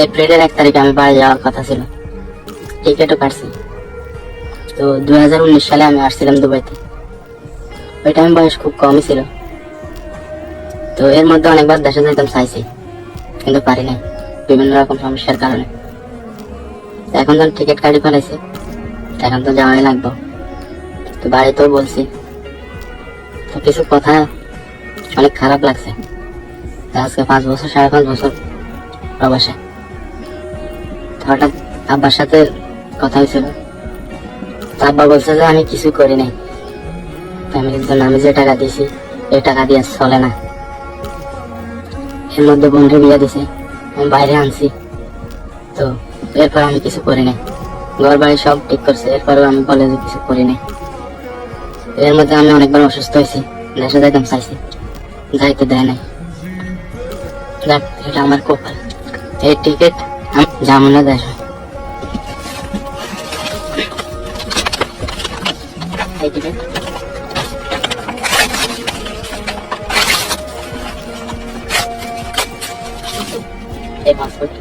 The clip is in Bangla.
এপ্রিলের 1 তারিখে আমি বাড়ি যাওয়ার কথা ছিল, টিকিটও কাটছি। তো 2019 সালে আমি আসছিলাম দুবাইতে। ওই টাইম বয়স খুব কমই ছিল। তো এর মধ্যে অনেকবার দেশে যেতাম চাইছি, কিন্তু পারি নাই বিভিন্ন রকম সমস্যার কারণে। এখন যখন টিকিট কাটি ফেলাইছি, এখন তো যাওয়াই লাগবে। তো বাড়িতেও বলছি, তো কিছু কথা অনেক খারাপ লাগছে। আজকে 5 বছর 5.5 বছর প্রবাসে। হঠাৎ আব্বার সাথে কথা হয়েছিল। আব্বা বলছে যে আমি কিছু করি নাই ফ্যামিলির জন্য, আমি যে টাকা দিয়েছি এই টাকা দিয়ে চলে না। এর মধ্যে বন্ধু বিয়ে দিছে, আমি বাইরে আনছি। তো এরপর আমি কিছু করি নাই, ঘর বাড়ি সব ঠিক করছে, এরপরেও আমি বলে যে কিছু করি নাই। এর মধ্যে আমি অনেকবার অসুস্থ হয়েছি, দেশে যাইতাম চাইছি, যাইতে দেয় নাই। যাক, এটা আমার কপাল। এই টিকিট আমি যাবো না দেশে। এই টিকিট এই পাসপোর্ট